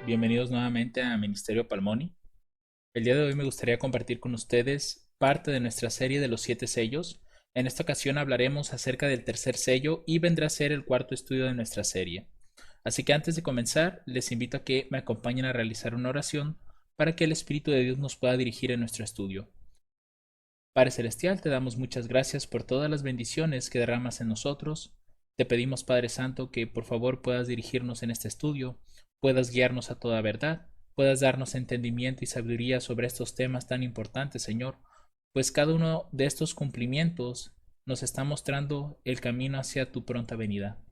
Bienvenidos nuevamente a Ministerio Palmoni. El día de hoy me gustaría compartir con ustedes parte de nuestra serie de los 7 sellos. En esta ocasión hablaremos acerca del tercer sello y vendrá a ser el cuarto estudio de nuestra serie. Así que antes de comenzar, les invito a que me acompañen a realizar una oración para que el Espíritu de Dios nos pueda dirigir en nuestro estudio. Padre Celestial, te damos muchas gracias por todas las bendiciones que derramas en nosotros. Te pedimos, Padre Santo, que por favor puedas dirigirnos en este estudio, puedas guiarnos a toda verdad, puedas darnos entendimiento y sabiduría sobre estos temas tan importantes, Señor, pues cada uno de estos cumplimientos nos está mostrando el camino hacia tu pronta venida.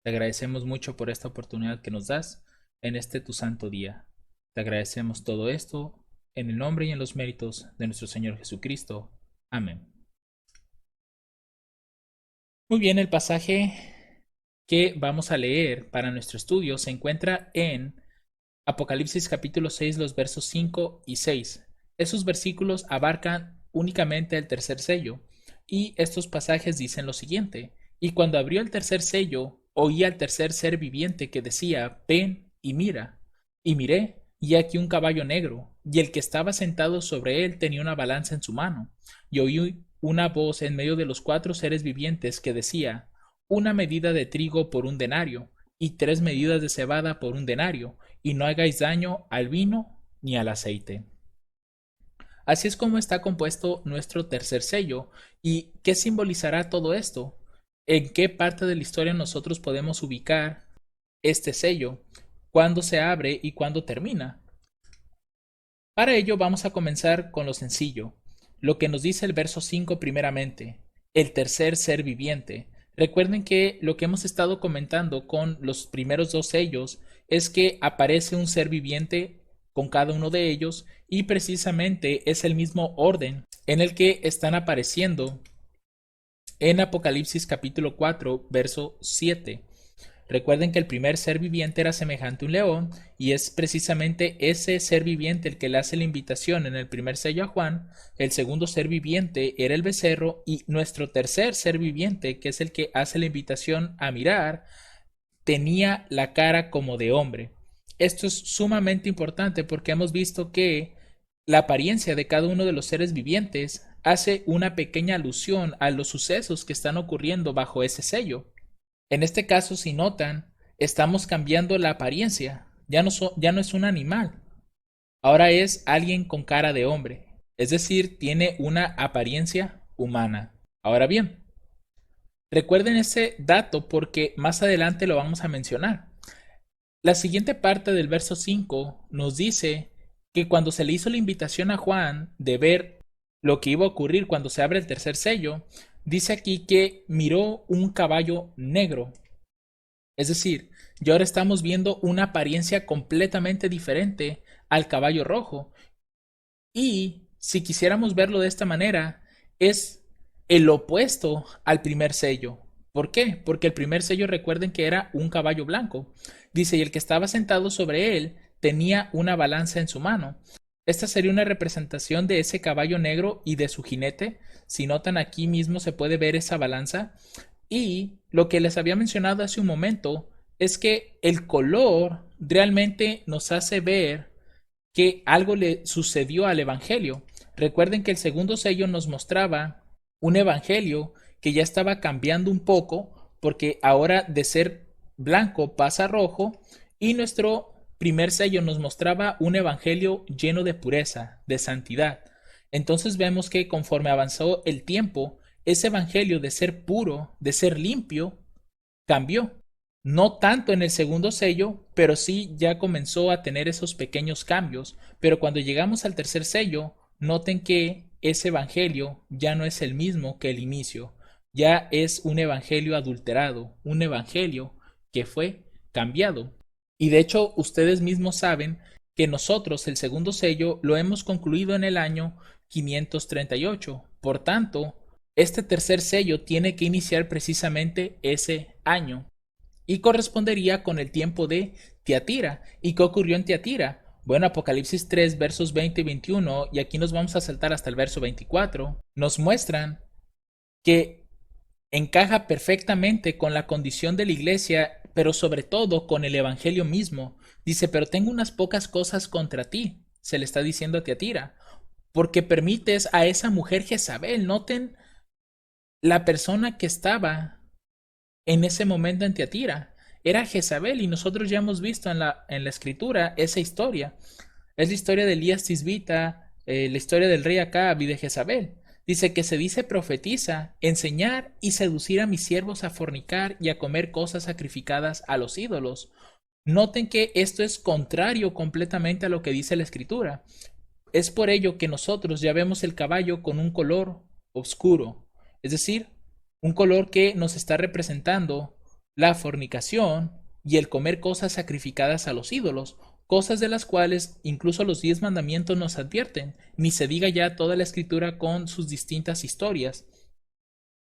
Te agradecemos mucho por esta oportunidad que nos das en este tu santo día. Te agradecemos todo esto en el nombre y en los méritos de nuestro Señor Jesucristo. Amén. Muy bien, el pasaje que vamos a leer para nuestro estudio se encuentra en Apocalipsis capítulo 6, los versos 5 y 6. Esos versículos abarcan únicamente el tercer sello, y estos pasajes dicen lo siguiente: y cuando abrió el tercer sello, oí al tercer ser viviente que decía: ven y mira. Y miré, y aquí un caballo negro, y el que estaba sentado sobre él tenía una balanza en su mano. Y oí una voz en medio de los 4 seres vivientes que decía: una medida de trigo por un denario, y 3 medidas de cebada por un denario, y no hagáis daño al vino ni al aceite. Así es como está compuesto nuestro tercer sello. ¿Y qué simbolizará todo esto? ¿En qué parte de la historia nosotros podemos ubicar este sello? ¿Cuándo se abre y cuándo termina? Para ello vamos a comenzar con lo sencillo, lo que nos dice el verso 5 primeramente: el tercer ser viviente. Recuerden que lo que hemos estado comentando con los primeros 2 sellos es que aparece un ser viviente con cada uno de ellos, y precisamente es el mismo orden en el que están apareciendo en Apocalipsis capítulo 4, verso 7. Recuerden que el primer ser viviente era semejante a un león, y es precisamente ese ser viviente el que le hace la invitación en el primer sello a Juan. El segundo ser viviente era el becerro, y nuestro tercer ser viviente, que es el que hace la invitación a mirar, tenía la cara como de hombre. Esto es sumamente importante porque hemos visto que la apariencia de cada uno de los seres vivientes hace una pequeña alusión a los sucesos que están ocurriendo bajo ese sello. En este caso, si notan, estamos cambiando la apariencia. Ya no es un animal. Ahora es alguien con cara de hombre. Es decir, tiene una apariencia humana. Ahora bien, recuerden ese dato porque más adelante lo vamos a mencionar. La siguiente parte del verso 5 nos dice que cuando se le hizo la invitación a Juan de ver lo que iba a ocurrir cuando se abre el tercer sello, dice aquí que miró un caballo negro. Es decir, ya ahora estamos viendo una apariencia completamente diferente al caballo rojo. Y si quisiéramos verlo de esta manera, es el opuesto al primer sello. ¿Por qué? Porque el primer sello, recuerden que era un caballo blanco. Dice, y el que estaba sentado sobre él tenía una balanza en su mano. Esta sería una representación de ese caballo negro y de su jinete. Si notan, aquí mismo se puede ver esa balanza. Y lo que les había mencionado hace un momento es que el color realmente nos hace ver que algo le sucedió al Evangelio. Recuerden que el segundo sello nos mostraba un Evangelio que ya estaba cambiando un poco, porque ahora de ser blanco pasa a rojo, y nuestro primer sello nos mostraba un Evangelio lleno de pureza, de santidad. Entonces vemos que conforme avanzó el tiempo, ese Evangelio de ser puro, de ser limpio, cambió. No tanto en el segundo sello, pero sí ya comenzó a tener esos pequeños cambios. Pero cuando llegamos al tercer sello, noten que ese evangelio ya no es el mismo que el inicio. Ya es un evangelio adulterado, un evangelio que fue cambiado. Y de hecho, ustedes mismos saben que nosotros el segundo sello lo hemos concluido en el año 538. Por tanto, este tercer sello tiene que iniciar precisamente ese año y correspondería con el tiempo de Tiatira. ¿Y qué ocurrió en Tiatira? Bueno, Apocalipsis 3, versos 20 y 21, y aquí nos vamos a saltar hasta el verso 24, nos muestran que encaja perfectamente con la condición de la iglesia pero sobre todo con el Evangelio mismo. Dice, pero tengo unas pocas cosas contra ti, se le está diciendo a Tiatira, porque permites a esa mujer Jezabel. Noten la persona que estaba en ese momento en Tiatira. Era Jezabel y nosotros ya hemos visto en la escritura esa historia. Es la historia de Elías Tisbita, la historia del rey Acab y de Jezabel. Dice que se dice profetiza, enseñar y seducir a mis siervos a fornicar y a comer cosas sacrificadas a los ídolos. Noten que esto es contrario completamente a lo que dice la escritura. Es por ello que nosotros ya vemos el caballo con un color oscuro, es decir, un color que nos está representando la fornicación y el comer cosas sacrificadas a los ídolos, cosas de las cuales incluso los 10 mandamientos nos advierten, ni se diga ya toda la escritura con sus distintas historias.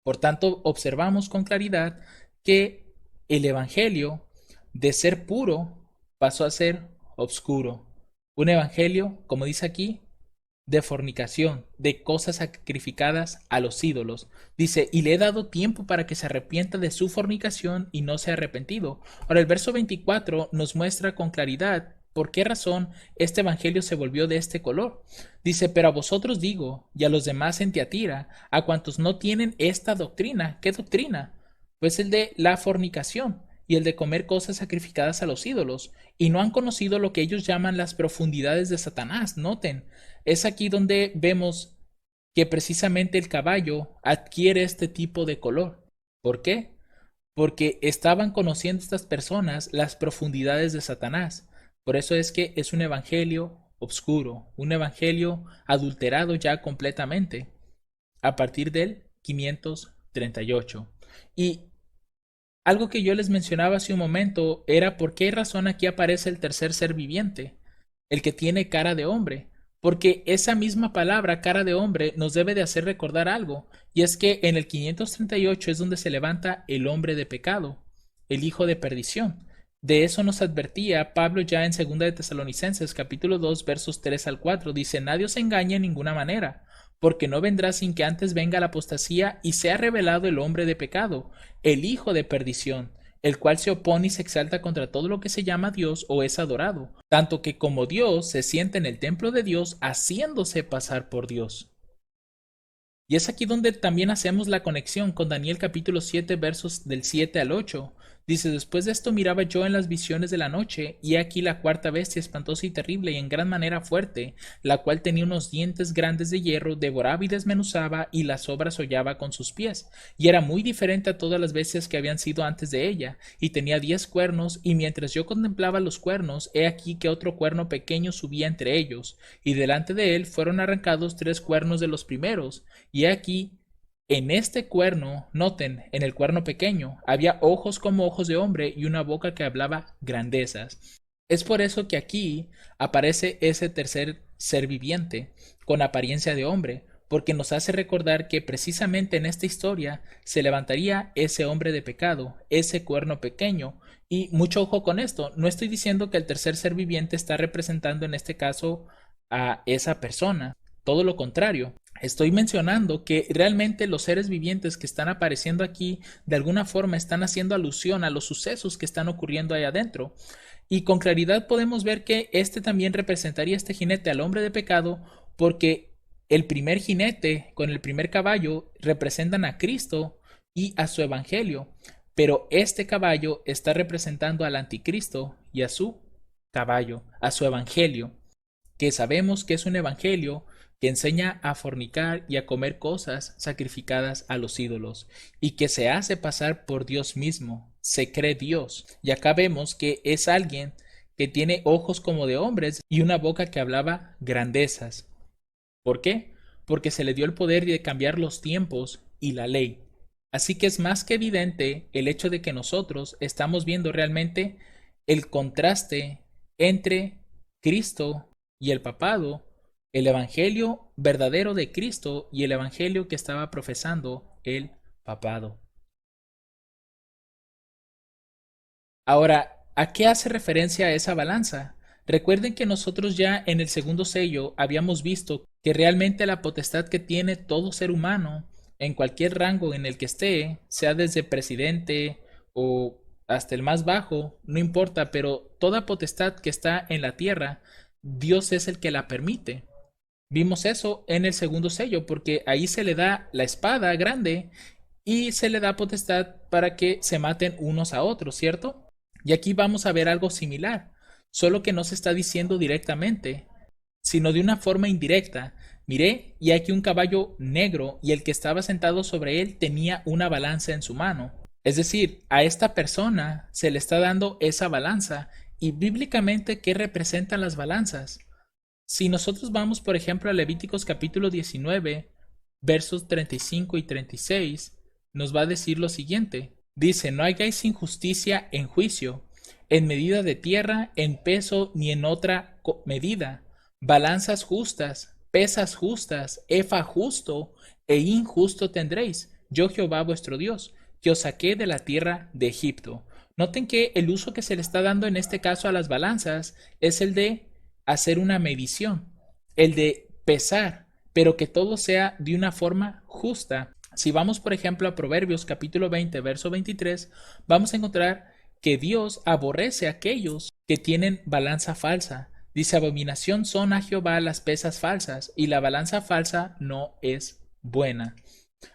Por tanto, observamos con claridad que el Evangelio, de ser puro, pasó a ser obscuro. Un Evangelio, como dice aquí, de fornicación, de cosas sacrificadas a los ídolos. Dice, y le he dado tiempo para que se arrepienta de su fornicación y no se ha arrepentido. Ahora el verso 24 nos muestra con claridad por qué razón este evangelio se volvió de este color. Dice, pero a vosotros digo, y a los demás en Tiatira, a cuantos no tienen esta doctrina. ¿Qué doctrina? Pues el de la fornicación y el de comer cosas sacrificadas a los ídolos, y no han conocido lo que ellos llaman las profundidades de Satanás. Noten, es aquí donde vemos que precisamente el caballo adquiere este tipo de color. ¿Por qué? Porque estaban conociendo estas personas las profundidades de Satanás. Por eso es que es un evangelio oscuro, un evangelio adulterado ya completamente, a partir del 538. Y algo que yo les mencionaba hace un momento era por qué razón aquí aparece el tercer ser viviente, el que tiene cara de hombre, porque esa misma palabra, cara de hombre, nos debe de hacer recordar algo, y es que en el 538 es donde se levanta el hombre de pecado, el hijo de perdición. De eso nos advertía Pablo ya en 2 de Tesalonicenses capítulo 2 versos 3 al 4. Dice, nadie os engañe en ninguna manera, porque no vendrá sin que antes venga la apostasía y sea revelado el hombre de pecado, el hijo de perdición, el cual se opone y se exalta contra todo lo que se llama Dios o es adorado, tanto que como Dios se siente en el templo de Dios haciéndose pasar por Dios. Y es aquí donde también hacemos la conexión con Daniel capítulo 7 versos del 7 al 8. Dice, después de esto miraba yo en las visiones de la noche, y aquí la cuarta bestia espantosa y terrible y en gran manera fuerte, la cual tenía unos dientes grandes de hierro, devoraba y desmenuzaba, y las obras hollaba con sus pies, y era muy diferente a todas las bestias que habían sido antes de ella, y tenía 10 cuernos, y mientras yo contemplaba los cuernos, he aquí que otro cuerno pequeño subía entre ellos, y delante de él fueron arrancados 3 cuernos de los primeros, y aquí en este cuerno, noten, en el cuerno pequeño, había ojos como ojos de hombre y una boca que hablaba grandezas. Es por eso que aquí aparece ese tercer ser viviente, con apariencia de hombre, porque nos hace recordar que precisamente en esta historia se levantaría ese hombre de pecado, ese cuerno pequeño. Y mucho ojo con esto, no estoy diciendo que el tercer ser viviente está representando en este caso a esa persona, todo lo contrario. Estoy mencionando que realmente los seres vivientes que están apareciendo aquí de alguna forma están haciendo alusión a los sucesos que están ocurriendo ahí adentro. Y con claridad podemos ver que este también representaría este jinete al hombre de pecado, porque el primer jinete con el primer caballo representan a Cristo y a su evangelio, pero este caballo está representando al anticristo y a su caballo, a su evangelio, que sabemos que es un evangelio que enseña a fornicar y a comer cosas sacrificadas a los ídolos, y que se hace pasar por Dios mismo, se cree Dios. Y acá vemos que es alguien que tiene ojos como de hombres y una boca que hablaba grandezas. ¿Por qué? Porque se le dio el poder de cambiar los tiempos y la ley. Así que es más que evidente el hecho de que nosotros estamos viendo realmente el contraste entre Cristo y el papado, el evangelio verdadero de Cristo y el evangelio que estaba profesando el papado. Ahora, ¿a qué hace referencia esa balanza? Recuerden que nosotros ya en el segundo sello habíamos visto que realmente la potestad que tiene todo ser humano en cualquier rango en el que esté, sea desde presidente o hasta el más bajo, no importa, pero toda potestad que está en la tierra, Dios es el que la permite. Vimos eso en el segundo sello, porque ahí se le da la espada grande y se le da potestad para que se maten unos a otros, ¿cierto? Y aquí vamos a ver algo similar, solo que no se está diciendo directamente, sino de una forma indirecta. Miré, y aquí un caballo negro, y el que estaba sentado sobre él tenía una balanza en su mano. Es decir, a esta persona se le está dando esa balanza. Y bíblicamente, ¿qué representan las balanzas? Si nosotros vamos, por ejemplo, a Levíticos capítulo 19, versos 35 y 36, nos va a decir lo siguiente. Dice, no hagáis injusticia en juicio, en medida de tierra, en peso, ni en otra medida. Balanzas justas, pesas justas, efa justo e injusto tendréis. Yo Jehová vuestro Dios, que os saqué de la tierra de Egipto. Noten que el uso que se le está dando en este caso a las balanzas es el de hacer una medición, el de pesar, pero que todo sea de una forma justa. Si vamos, por ejemplo, a Proverbios capítulo 20, verso 23, vamos a encontrar que Dios aborrece a aquellos que tienen balanza falsa. Dice, abominación son a Jehová las pesas falsas, y la balanza falsa no es buena.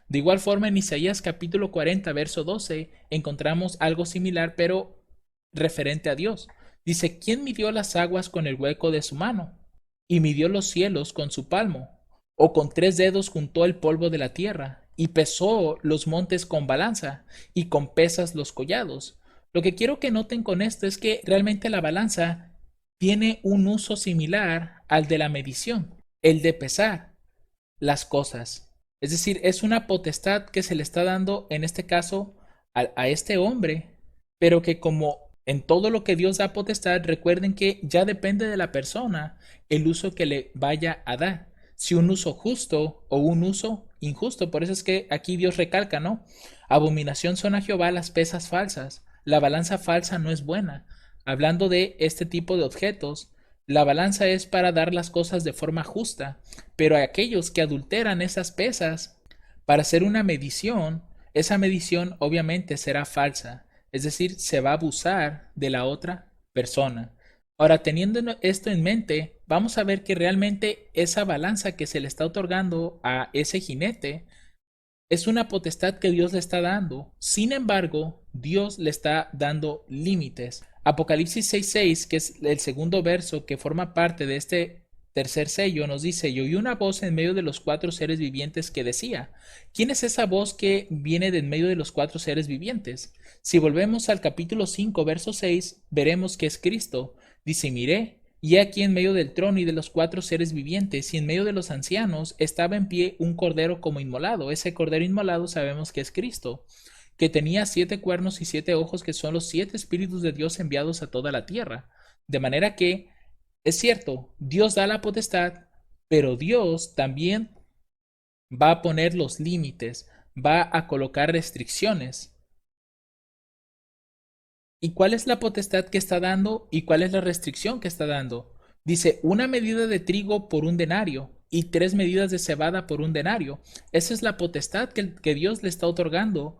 De igual forma, en Isaías capítulo 40, verso 12, encontramos algo similar, pero referente a Dios. Dice, ¿quién midió las aguas con el hueco de su mano? Y midió los cielos con su palmo. O con 3 dedos juntó el polvo de la tierra, y pesó los montes con balanza, y con pesas los collados. Lo que quiero que noten con esto es que realmente la balanza tiene un uso similar al de la medición, el de pesar las cosas. Es decir, es una potestad que se le está dando en este caso a este hombre, pero que como en todo lo que Dios da potestad, recuerden que ya depende de la persona el uso que le vaya a dar. Si un uso justo o un uso injusto. Por eso es que aquí Dios recalca, ¿no? Abominación son a Jehová las pesas falsas. La balanza falsa no es buena. Hablando de este tipo de objetos, la balanza es para dar las cosas de forma justa, pero a aquellos que adulteran esas pesas para hacer una medición, esa medición obviamente será falsa, es decir, se va a abusar de la otra persona. Ahora, teniendo esto en mente, vamos a ver que realmente esa balanza que se le está otorgando a ese jinete es una potestad que Dios le está dando. Sin embargo, Dios le está dando límites. Apocalipsis 6:6, que es el segundo verso que forma parte de este tercer sello, nos dice, y oí una voz en medio de los 4 seres vivientes que decía, ¿quién es esa voz que viene de en medio de los 4 seres vivientes? Si volvemos al capítulo 5, verso 6, veremos que es Cristo. Dice, miré, y aquí en medio del trono y de los 4 seres vivientes y en medio de los ancianos estaba en pie un cordero como inmolado. Ese cordero inmolado sabemos que es Cristo, que tenía 7 cuernos y 7 ojos, que son los 7 espíritus de Dios enviados a toda la tierra. De manera que es cierto, Dios da la potestad, pero Dios también va a poner los límites, va a colocar restricciones. ¿Y cuál es la potestad que está dando y cuál es la restricción que está dando? Dice, una medida de trigo por un denario y 3 medidas de cebada por un denario. Esa es la potestad que Dios le está otorgando,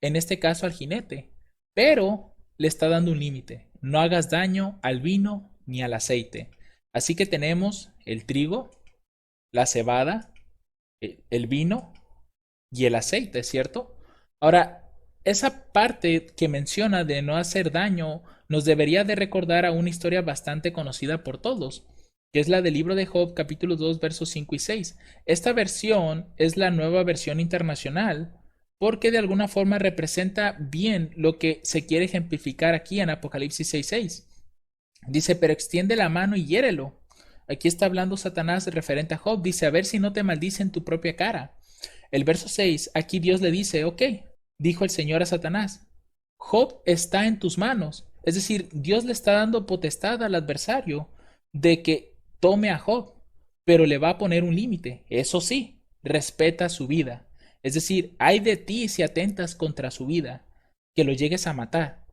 en este caso al jinete. Pero le está dando un límite. No hagas daño al vino ni al aceite. Así que tenemos el trigo, la cebada, el vino y el aceite, ¿cierto? Ahora, esa parte que menciona de no hacer daño nos debería de recordar a una historia bastante conocida por todos, que es la del libro de Job, capítulo 2, versos 5 y 6. Esta versión es la nueva versión internacional porque de alguna forma representa bien lo que se quiere ejemplificar aquí en Apocalipsis 6:6. Dice, pero extiende la mano y hiérelo. Aquí está hablando Satanás referente a Job. Dice, a ver si no te maldice en tu propia cara. El verso 6, aquí Dios le dice, ok, dijo el Señor a Satanás, Job está en tus manos. Es decir, Dios le está dando potestad al adversario de que tome a Job, pero le va a poner un límite. Eso sí, respeta su vida. Es decir, hay de ti si atentas contra su vida, que lo llegues a matar.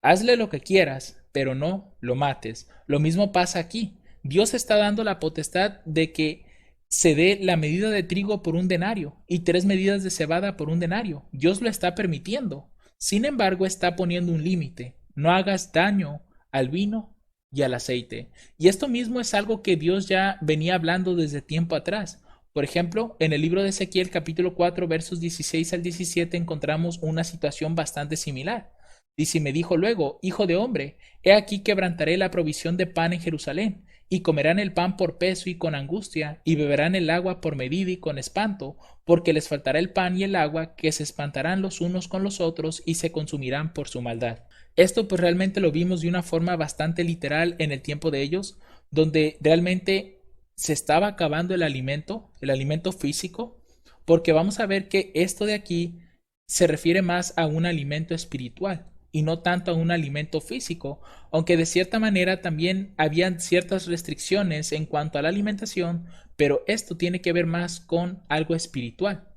Hazle lo que quieras, pero no lo mates. Lo mismo pasa aquí. Dios está dando la potestad de que se dé la medida de trigo por un denario y 3 medidas de cebada por un denario. Dios lo está permitiendo. Sin embargo, está poniendo un límite. No hagas daño al vino y al aceite. Y esto mismo es algo que Dios ya venía hablando desde tiempo atrás. Por ejemplo, en el libro de Ezequiel capítulo 4 versos 16 al 17 encontramos una situación bastante similar. Dice, me dijo luego, hijo de hombre, he aquí quebrantaré la provisión de pan en Jerusalén, y comerán el pan por peso y con angustia, y beberán el agua por medida y con espanto, porque les faltará el pan y el agua, que se espantarán los unos con los otros y se consumirán por su maldad. Esto pues realmente lo vimos de una forma bastante literal en el tiempo de ellos, donde realmente se estaba acabando el alimento físico, porque vamos a ver que esto de aquí se refiere más a un alimento espiritual y no tanto a un alimento físico, aunque de cierta manera también habían ciertas restricciones en cuanto a la alimentación, pero esto tiene que ver más con algo espiritual.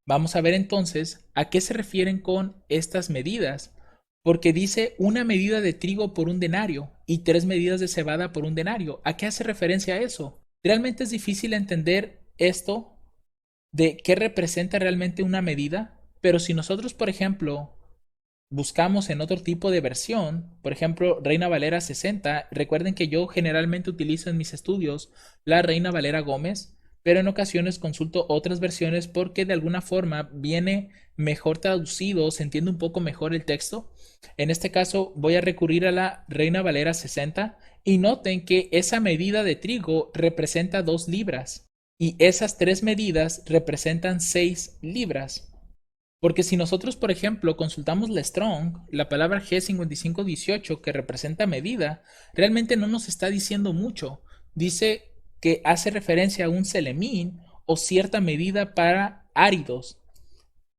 Vamos a ver entonces a qué se refieren con estas medidas, porque dice una medida de trigo por un denario y 3 medidas de cebada por un denario. ¿A qué hace referencia eso? Realmente es difícil entender esto de qué representa realmente una medida, pero si nosotros, por ejemplo, buscamos en otro tipo de versión, por ejemplo, Reina Valera 60, recuerden que yo generalmente utilizo en mis estudios la Reina Valera Gómez, pero en ocasiones consulto otras versiones porque de alguna forma viene mejor traducido, se entiende un poco mejor el texto. En este caso voy a recurrir a la Reina Valera 60 y noten que esa medida de trigo representa 2 libras y esas 3 medidas representan 6 libras. Porque si nosotros, por ejemplo, consultamos la Strong, la palabra G5518 que representa medida, realmente no nos está diciendo mucho. Dice que hace referencia a un selemín o cierta medida para áridos.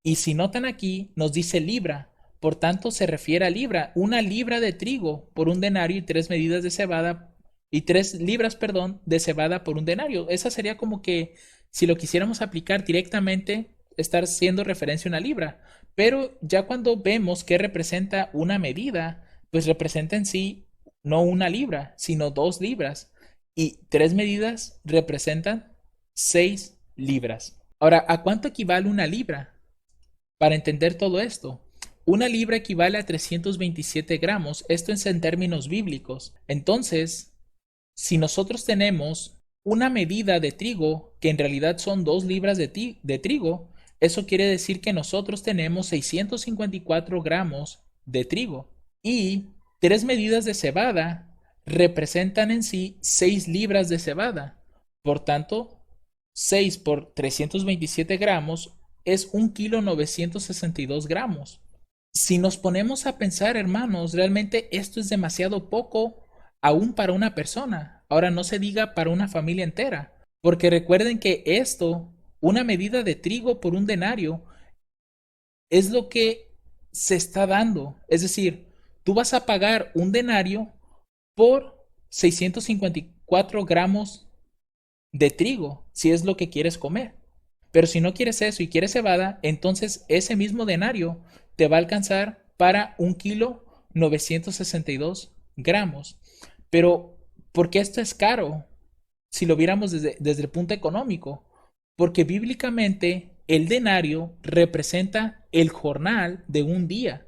Y si notan aquí, nos dice libra. Por tanto, se refiere a libra, una libra de trigo por un denario y 3 medidas de cebada y 3 libras, perdón, de cebada por un denario. Esa sería como que si lo quisiéramos aplicar directamente, estar siendo referencia a una libra. Pero ya cuando vemos que representa una medida, pues representa en sí no una libra, sino 2 libras. Y 3 medidas representan 6 libras. Ahora, ¿a cuánto equivale una libra? Para entender todo esto, una libra equivale a 327 gramos, esto es en términos bíblicos. Entonces, si nosotros tenemos una medida de trigo, que en realidad son 2 libras de trigo, eso quiere decir que nosotros tenemos 654 gramos de trigo. Y 3 medidas de cebada representan en sí 6 libras de cebada. Por tanto, 6 por 327 gramos es 1,962 kg. Si nos ponemos a pensar, hermanos, realmente esto es demasiado poco aún para una persona. Ahora no se diga para una familia entera, porque recuerden que esto, una medida de trigo por un denario, es lo que se está dando. Es decir, tú vas a pagar un denario por 654 gramos de trigo, si es lo que quieres comer. Pero si no quieres eso y quieres cebada, entonces ese mismo denario te va a alcanzar para 1,962 gramos. Pero, ¿por qué esto es caro? Si lo viéramos desde el punto económico. Porque bíblicamente el denario representa el jornal de un día.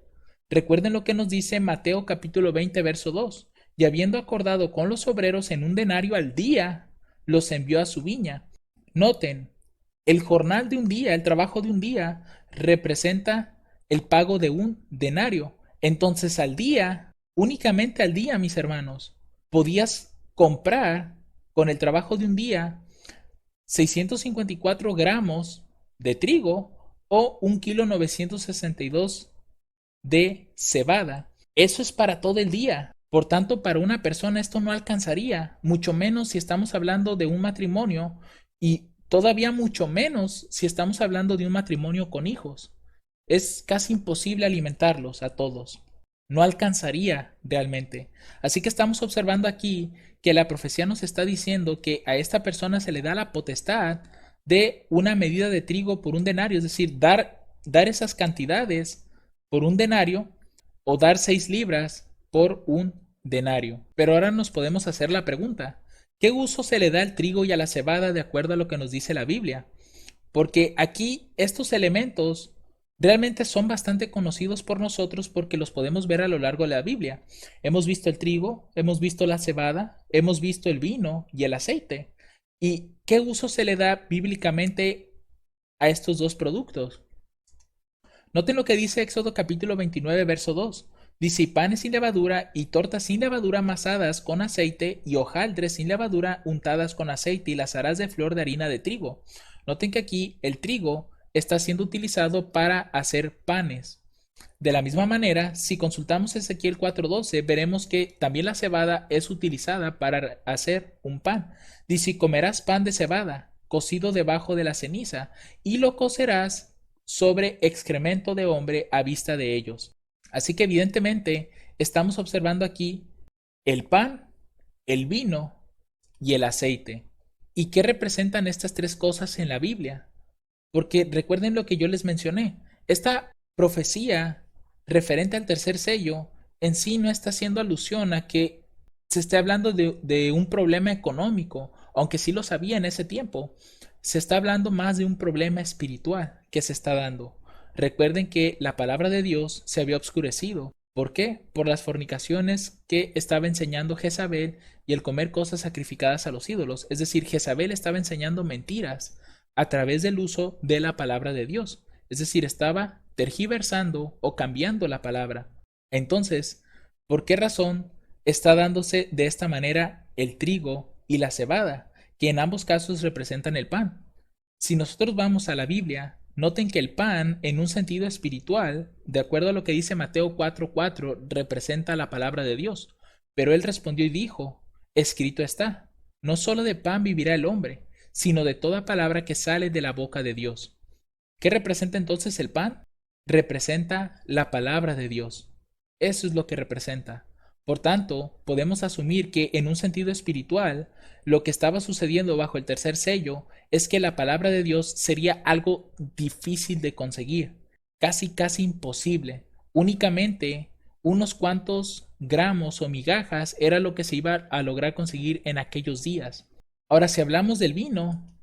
Recuerden lo que nos dice Mateo capítulo 20, verso 2. Y habiendo acordado con los obreros en un denario al día, los envió a su viña. Noten, el jornal de un día, el trabajo de un día, representa el pago de un denario. Entonces al día, únicamente al día, mis hermanos, podías comprar con el trabajo de un día 654 gramos de trigo o 1,962 kg de cebada. Eso es para todo el día. Por tanto, para una persona esto no alcanzaría, mucho menos si estamos hablando de un matrimonio y todavía mucho menos si estamos hablando de un matrimonio con hijos. Es casi imposible alimentarlos a todos. No alcanzaría realmente. Así que estamos observando aquí que la profecía nos está diciendo que a esta persona se le da la potestad de una medida de trigo por un denario, es decir, dar esas cantidades por un denario o dar 6 libras por un denario. Pero ahora nos podemos hacer la pregunta, ¿qué uso se le da al trigo y a la cebada de acuerdo a lo que nos dice la Biblia? Porque aquí estos elementos Realmente son bastante conocidos por nosotros porque los podemos ver a lo largo de la Biblia. Hemos visto el trigo, hemos visto la cebada, hemos visto el vino y el aceite. ¿Y qué uso se le da bíblicamente a estos dos productos? Noten lo que dice Éxodo capítulo 29, verso 2. Dice, y panes sin levadura y tortas sin levadura amasadas con aceite y hojaldres sin levadura untadas con aceite y las harás de flor de harina de trigo. Noten que aquí el trigo está siendo utilizado para hacer panes. De la misma manera, si consultamos Ezequiel 4:12, veremos que también la cebada es utilizada para hacer un pan. Dice, y comerás pan de cebada, cocido debajo de la ceniza, y lo cocerás sobre excremento de hombre a vista de ellos. Así que evidentemente estamos observando aquí el pan, el vino y el aceite. ¿Y qué representan estas tres cosas en la Biblia? Porque recuerden lo que yo les mencioné. Esta profecía referente al tercer sello en sí no está haciendo alusión a que se esté hablando de un problema económico, aunque sí lo sabía en ese tiempo. Se está hablando más de un problema espiritual que se está dando. Recuerden que la palabra de Dios se había obscurecido. ¿Por qué? Por las fornicaciones que estaba enseñando Jezabel y el comer cosas sacrificadas a los ídolos. Es decir, Jezabel estaba enseñando mentiras a través del uso de la palabra de Dios. Es decir, estaba tergiversando o cambiando la palabra. Entonces, ¿por qué razón está dándose de esta manera el trigo y la cebada, que en ambos casos representan el pan? Si nosotros vamos a la Biblia, noten que el pan, en un sentido espiritual, de acuerdo a lo que dice Mateo 4:4, representa la palabra de Dios. Pero él respondió y dijo, escrito está, no solo de pan vivirá el hombre, sino de toda palabra que sale de la boca de Dios. ¿Qué representa entonces el pan? Representa la palabra de Dios. Eso es lo que representa. Por tanto, podemos asumir que en un sentido espiritual, lo que estaba sucediendo bajo el tercer sello es que la palabra de Dios sería algo difícil de conseguir, casi imposible. Únicamente unos cuantos gramos o migajas era lo que se iba a lograr conseguir en aquellos días. Ahora, si hablamos del vino,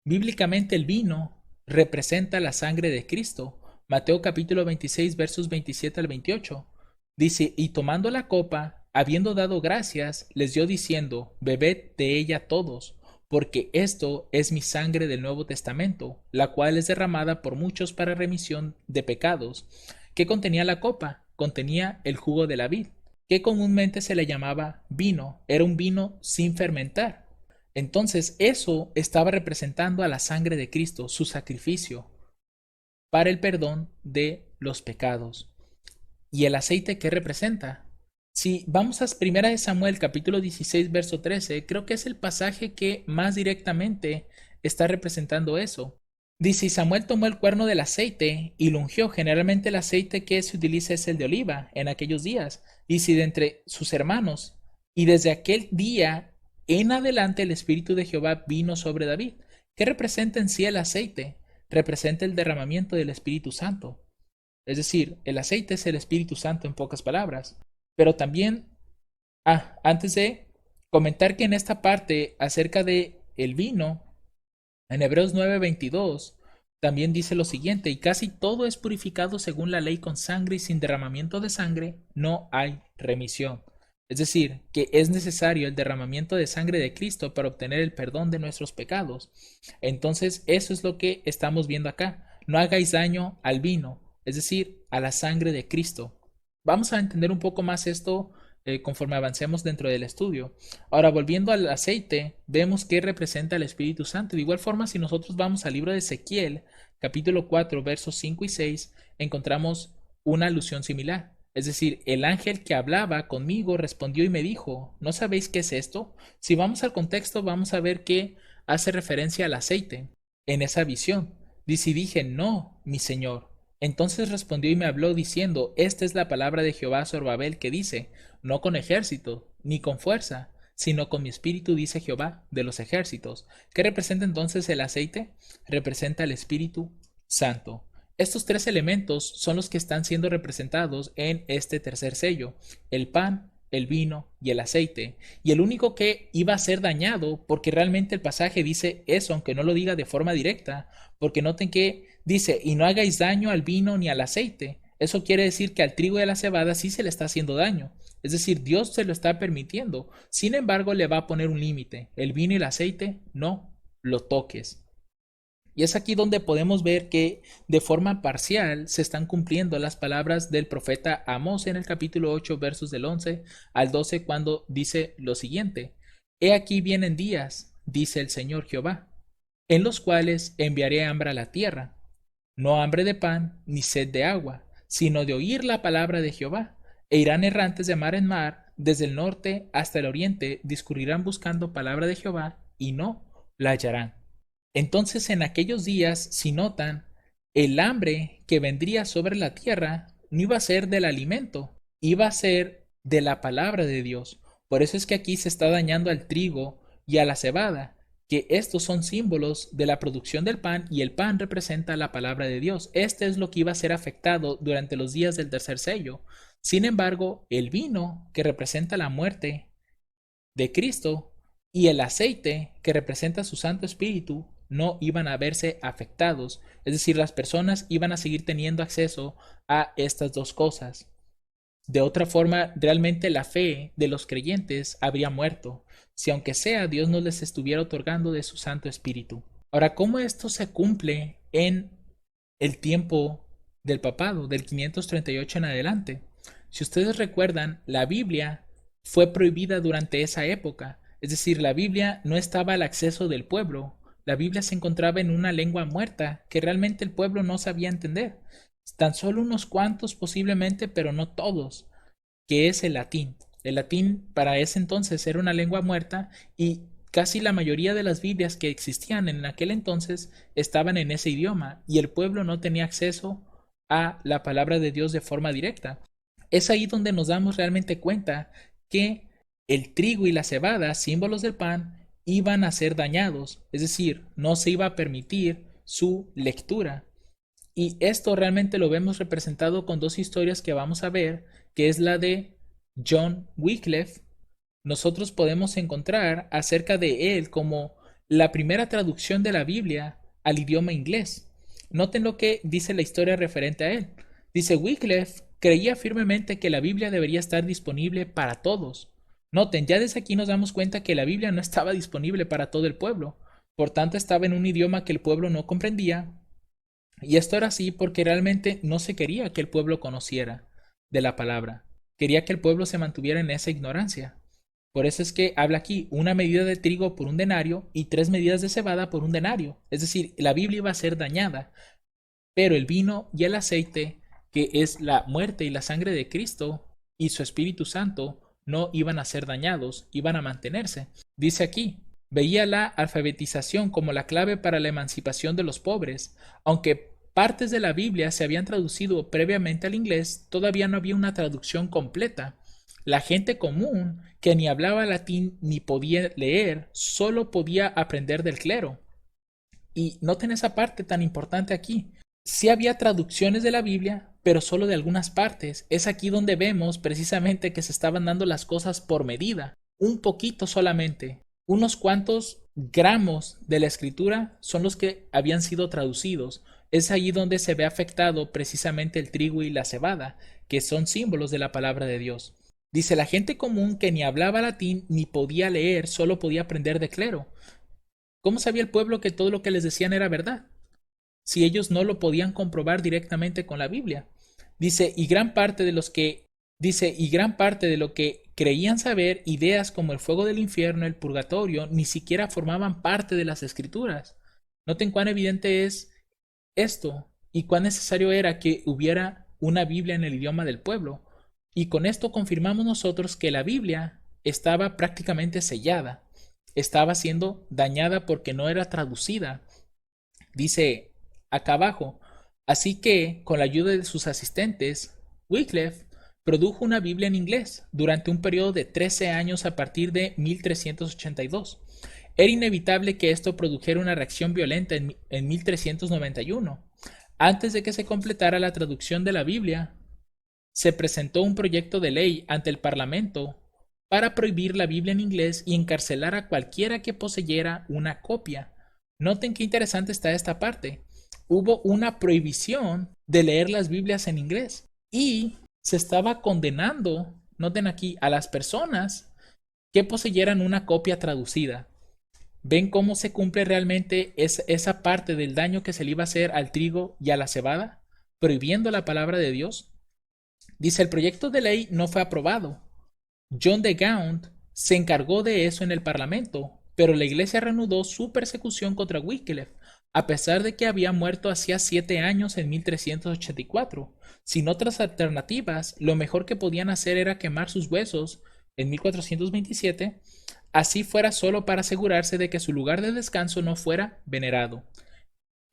bíblicamente el vino representa la sangre de Cristo. Mateo capítulo 26 versos 27 al 28. Dice, y tomando la copa, habiendo dado gracias, les dio diciendo, bebed de ella todos, porque esto es mi sangre del Nuevo Testamento, la cual es derramada por muchos para remisión de pecados. ¿Qué contenía la copa? Contenía el jugo de la vid, que comúnmente se le llamaba vino. Era un vino sin fermentar. Entonces eso estaba representando a la sangre de Cristo, su sacrificio para el perdón de los pecados. ¿Y el aceite qué representa? Si vamos a 1 Samuel capítulo 16 verso 13, creo que es el pasaje que más directamente está representando eso. Dice, y Samuel tomó el cuerno del aceite y lo ungió. Generalmente el aceite que se utiliza es el de oliva en aquellos días. Y si de entre sus hermanos, y desde aquel día en adelante el Espíritu de Jehová vino sobre David. ¿Qué representa en sí el aceite? Representa el derramamiento del Espíritu Santo. Es decir, el aceite es el Espíritu Santo en pocas palabras. Pero también, antes de comentar que en esta parte acerca de el vino, en Hebreos 9:22 también dice lo siguiente, y casi todo es purificado según la ley con sangre y sin derramamiento de sangre no hay remisión. Es decir, que es necesario el derramamiento de sangre de Cristo para obtener el perdón de nuestros pecados. Entonces, eso es lo que estamos viendo acá. No hagáis daño al vino, es decir, a la sangre de Cristo. Vamos a entender un poco más esto conforme avancemos dentro del estudio. Ahora, volviendo al aceite, vemos que representa el Espíritu Santo. De igual forma, si nosotros vamos al libro de Ezequiel, capítulo 4, versos 5 y 6, encontramos una alusión similar. Es decir, el ángel que hablaba conmigo respondió y me dijo, ¿no sabéis qué es esto? Si vamos al contexto, vamos a ver que hace referencia al aceite en esa visión. Dice, y dije, no, mi señor. Entonces respondió y me habló diciendo, esta es la palabra de Jehová Zorobabel que dice, no con ejército, ni con fuerza, sino con mi espíritu, dice Jehová de los ejércitos. ¿Qué representa entonces el aceite? Representa el Espíritu Santo. Estos tres elementos son los que están siendo representados en este tercer sello, el pan, el vino y el aceite. Y el único que iba a ser dañado, porque realmente el pasaje dice eso, aunque no lo diga de forma directa, porque noten que dice, y no hagáis daño al vino ni al aceite. Eso quiere decir que al trigo y a la cebada sí se le está haciendo daño. Es decir, Dios se lo está permitiendo. Sin embargo, le va a poner un límite. El vino y el aceite no lo toques. Y es aquí donde podemos ver que de forma parcial se están cumpliendo las palabras del profeta Amós en el capítulo 8, versos del 11 al 12, cuando dice lo siguiente: He aquí vienen días, dice el Señor Jehová, en los cuales enviaré hambre a la tierra, no hambre de pan ni sed de agua, sino de oír la palabra de Jehová. E irán errantes de mar en mar, desde el norte hasta el oriente, discurrirán buscando palabra de Jehová y no la hallarán. Entonces en aquellos días, si notan, el hambre que vendría sobre la tierra no iba a ser del alimento, iba a ser de la palabra de Dios. Por eso es que aquí se está dañando al trigo y a la cebada, que estos son símbolos de la producción del pan y el pan representa la palabra de Dios. Este es lo que iba a ser afectado durante los días del tercer sello. Sin embargo, el vino, que representa la muerte de Cristo, y el aceite, que representa su Santo Espíritu, no iban a verse afectados. Es decir, las personas iban a seguir teniendo acceso a estas dos cosas. De otra forma, realmente la fe de los creyentes habría muerto, si aunque sea Dios no les estuviera otorgando de su Santo Espíritu. Ahora, ¿cómo esto se cumple en el tiempo del papado, del 538 en adelante? Si ustedes recuerdan, la Biblia fue prohibida durante esa época, es decir, la Biblia no estaba al acceso del pueblo, la Biblia se encontraba en una lengua muerta que realmente el pueblo no sabía entender, tan solo unos cuantos posiblemente, pero no todos, que es el latín. El latín para ese entonces era una lengua muerta y casi la mayoría de las Biblias que existían en aquel entonces estaban en ese idioma y el pueblo no tenía acceso a la palabra de Dios de forma directa. Es ahí donde nos damos realmente cuenta que el trigo y la cebada, símbolos del pan, iban a ser dañados, es decir, no se iba a permitir su lectura. Y esto realmente lo vemos representado con dos historias que vamos a ver, que es la de John Wycliffe. Nosotros podemos encontrar acerca de él como la primera traducción de la Biblia al idioma inglés. Noten lo que dice la historia referente a él. Dice, Wycliffe creía firmemente que la Biblia debería estar disponible para todos. Noten, ya desde aquí nos damos cuenta que la Biblia no estaba disponible para todo el pueblo. Por tanto, estaba en un idioma que el pueblo no comprendía. Y esto era así porque realmente no se quería que el pueblo conociera de la palabra. Quería que el pueblo se mantuviera en esa ignorancia. Por eso es que habla aquí una medida de trigo por un denario y 3 medidas de cebada por un denario. Es decir, la Biblia iba a ser dañada, pero el vino y el aceite, que es la muerte y la sangre de Cristo y su Espíritu Santo, no iban a ser dañados, iban a mantenerse. Dice aquí, veía la alfabetización como la clave para la emancipación de los pobres. Aunque partes de la Biblia se habían traducido previamente al inglés, todavía no había una traducción completa. La gente común, que ni hablaba latín ni podía leer, solo podía aprender del clero. Y noten esa parte tan importante aquí. Sí había traducciones de la Biblia, pero solo de algunas partes. Es aquí donde vemos precisamente que se estaban dando las cosas por medida, un poquito solamente. Unos cuantos gramos de la escritura son los que habían sido traducidos. Es ahí donde se ve afectado precisamente el trigo y la cebada, que son símbolos de la palabra de Dios. Dice, la gente común que ni hablaba latín ni podía leer, solo podía aprender de clero. ¿Cómo sabía el pueblo que todo lo que les decían era verdad, si ellos no lo podían comprobar directamente con la Biblia? Dice, y gran parte de los que y gran parte de lo que creían saber, ideas como el fuego del infierno, el purgatorio, ni siquiera formaban parte de las escrituras. Noten cuán evidente es esto y cuán necesario era que hubiera una Biblia en el idioma del pueblo. Y con esto confirmamos nosotros que la Biblia estaba prácticamente sellada, estaba siendo dañada porque no era traducida. Dice acá abajo, así que con la ayuda de sus asistentes, Wycliffe produjo una Biblia en inglés durante un periodo de 13 años a partir de 1382. Era inevitable que esto produjera una reacción violenta en 1391. Antes de que se completara la traducción de la Biblia, se presentó un proyecto de ley ante el Parlamento para prohibir la Biblia en inglés y encarcelar a cualquiera que poseyera una copia. Noten qué interesante está esta parte. Hubo una prohibición de leer las Biblias en inglés y se estaba condenando, noten aquí, a las personas que poseyeran una copia traducida. ¿Ven cómo se cumple realmente esa parte del daño que se le iba a hacer al trigo y a la cebada, prohibiendo la palabra de Dios? Dice, el proyecto de ley no fue aprobado. John de Gaunt se encargó de eso en el Parlamento, pero la Iglesia reanudó su persecución contra Wycliffe, a pesar de que había muerto hacía 7 años en 1384. Sin otras alternativas, lo mejor que podían hacer era quemar sus huesos en 1427, así fuera solo para asegurarse de que su lugar de descanso no fuera venerado.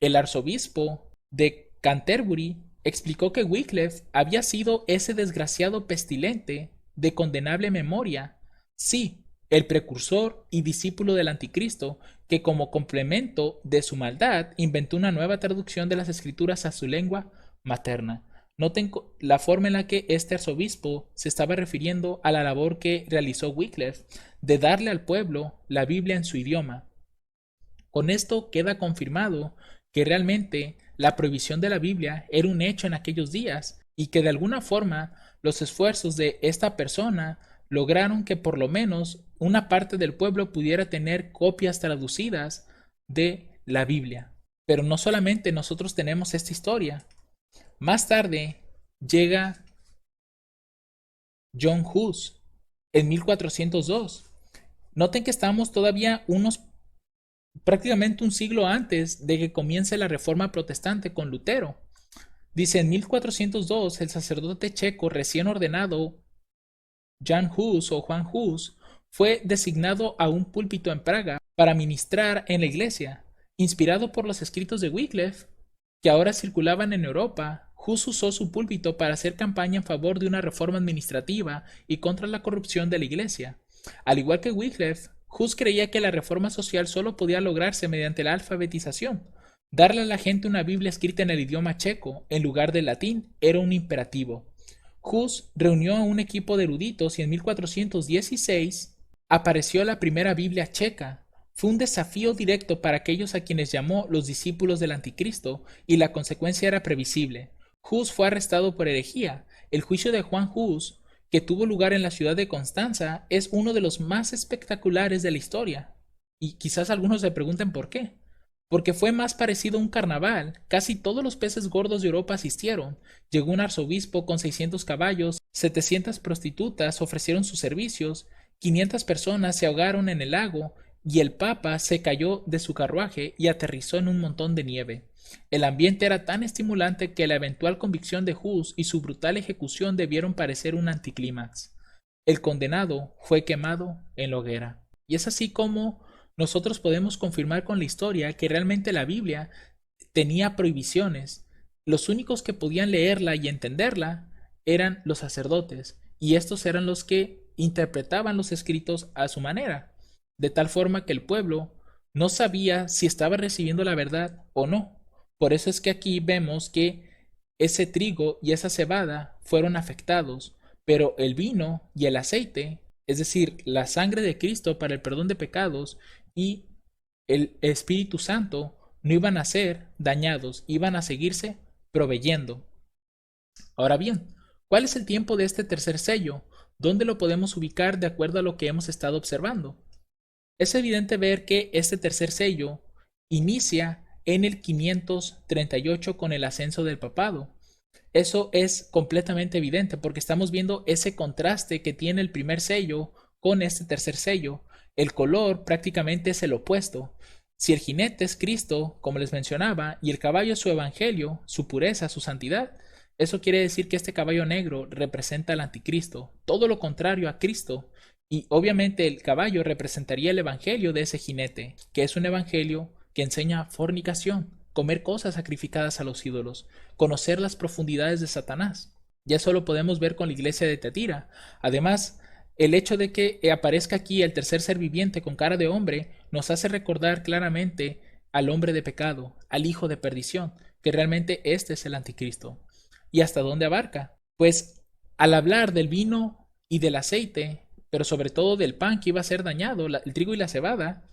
El arzobispo de Canterbury explicó que Wycliffe había sido ese desgraciado pestilente de condenable memoria, sí, el precursor y discípulo del anticristo, que como complemento de su maldad inventó una nueva traducción de las escrituras a su lengua materna. Noten la forma en la que este arzobispo se estaba refiriendo a la labor que realizó Wycliffe de darle al pueblo la Biblia en su idioma. Con esto queda confirmado que realmente la prohibición de la Biblia era un hecho en aquellos días y que de alguna forma los esfuerzos de esta persona lograron que por lo menos una parte del pueblo pudiera tener copias traducidas de la Biblia. Pero no solamente nosotros tenemos esta historia. Más tarde llega John Hus en 1402. Noten que estamos todavía prácticamente un siglo antes de que comience la Reforma Protestante con Lutero. Dice, en 1402 el sacerdote checo recién ordenado, Jan Hus o Juan Hus, fue designado a un púlpito en Praga para ministrar en la iglesia. Inspirado por los escritos de Wycliffe, que ahora circulaban en Europa, Hus usó su púlpito para hacer campaña en favor de una reforma administrativa y contra la corrupción de la iglesia. Al igual que Wycliffe, Hus creía que la reforma social solo podía lograrse mediante la alfabetización. Darle a la gente una Biblia escrita en el idioma checo en lugar del latín era un imperativo. Hus reunió a un equipo de eruditos y en 1416 apareció la primera Biblia checa. Fue un desafío directo para aquellos a quienes llamó los discípulos del anticristo y la consecuencia era previsible. Hus fue arrestado por herejía. El juicio de Juan Hus, que tuvo lugar en la ciudad de Constanza, es uno de los más espectaculares de la historia. Y quizás algunos se pregunten por qué. Porque fue más parecido a un carnaval. Casi todos los peces gordos de Europa asistieron. Llegó un arzobispo con 600 caballos, 700 prostitutas ofrecieron sus servicios, 500 personas se ahogaron en el lago y el papa se cayó de su carruaje y aterrizó en un montón de nieve. El ambiente era tan estimulante que la eventual convicción de Hus y su brutal ejecución debieron parecer un anticlímax. El condenado fue quemado en la hoguera. Y es así como nosotros podemos confirmar con la historia que realmente la Biblia tenía prohibiciones. Los únicos que podían leerla y entenderla eran los sacerdotes, y estos eran los que interpretaban los escritos a su manera, de tal forma que el pueblo no sabía si estaba recibiendo la verdad o no. Por eso es que aquí vemos que ese trigo y esa cebada fueron afectados, pero el vino y el aceite, es decir, la sangre de Cristo para el perdón de pecados y el Espíritu Santo, no iban a ser dañados, iban a seguirse proveyendo. Ahora bien, ¿cuál es el tiempo de este tercer sello? ¿Dónde lo podemos ubicar de acuerdo a lo que hemos estado observando? Es evidente ver que este tercer sello inicia en el 538 con el ascenso del papado. Eso es completamente evidente porque estamos viendo ese contraste que tiene el primer sello con este tercer sello. El color prácticamente es el opuesto. Si el jinete es Cristo, como les mencionaba, y el caballo es su evangelio, su pureza, su santidad, eso quiere decir que este caballo negro representa al anticristo, todo lo contrario a Cristo. Y obviamente el caballo representaría el evangelio de ese jinete, que es un evangelio que enseña fornicación, comer cosas sacrificadas a los ídolos, conocer las profundidades de Satanás. Ya eso lo podemos ver con la iglesia de Tiatira. Además, el hecho de que aparezca aquí el tercer ser viviente con cara de hombre nos hace recordar claramente al hombre de pecado, al hijo de perdición, que realmente este es el anticristo. ¿Y hasta dónde abarca? Pues al hablar del vino y del aceite, pero sobre todo del pan que iba a ser dañado, el trigo y la cebada,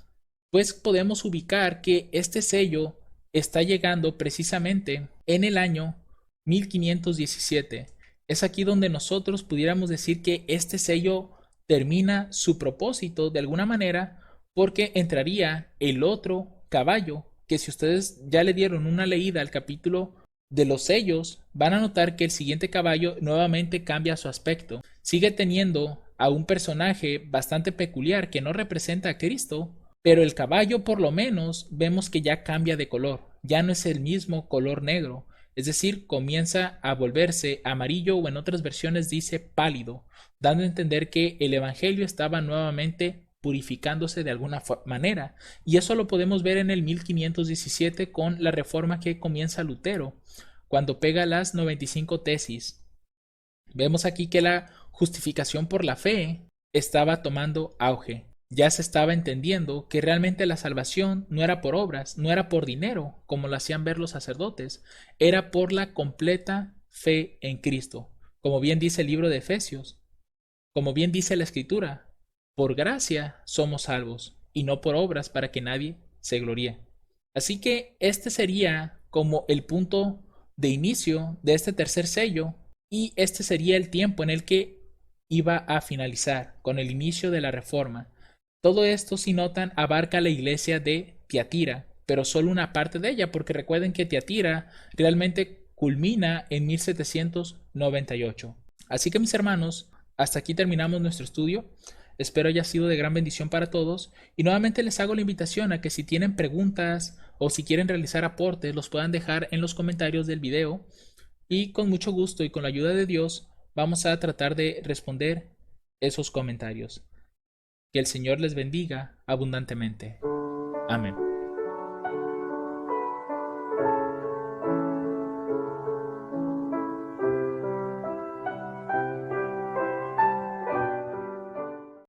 pues podemos ubicar que este sello está llegando precisamente en el año 1517. Es aquí donde nosotros pudiéramos decir que este sello termina su propósito de alguna manera, porque entraría el otro caballo, que si ustedes ya le dieron una leída al capítulo de los sellos, van a notar que el siguiente caballo nuevamente cambia su aspecto. Sigue teniendo a un personaje bastante peculiar que no representa a Cristo, pero el caballo por lo menos vemos que ya cambia de color, ya no es el mismo color negro, es decir, comienza a volverse amarillo, o en otras versiones dice pálido, dando a entender que el Evangelio estaba nuevamente purificándose de alguna manera. Y eso lo podemos ver en el 1517 con la reforma que comienza Lutero, cuando pega las 95 tesis. Vemos aquí que la justificación por la fe estaba tomando auge. Ya se estaba entendiendo que realmente la salvación no era por obras, no era por dinero, como lo hacían ver los sacerdotes, era por la completa fe en Cristo. Como bien dice el libro de Efesios, como bien dice la Escritura, por gracia somos salvos, y no por obras para que nadie se gloríe. Así que este sería como el punto de inicio de este tercer sello, y este sería el tiempo en el que iba a finalizar, con el inicio de la reforma. Todo esto, si notan, abarca la iglesia de Tiatira, pero solo una parte de ella, porque recuerden que Tiatira realmente culmina en 1798. Así que, mis hermanos, hasta aquí terminamos nuestro estudio. Espero haya sido de gran bendición para todos, y nuevamente les hago la invitación a que si tienen preguntas o si quieren realizar aportes, los puedan dejar en los comentarios del video, y con mucho gusto y con la ayuda de Dios vamos a tratar de responder esos comentarios. Que el Señor les bendiga abundantemente. Amén.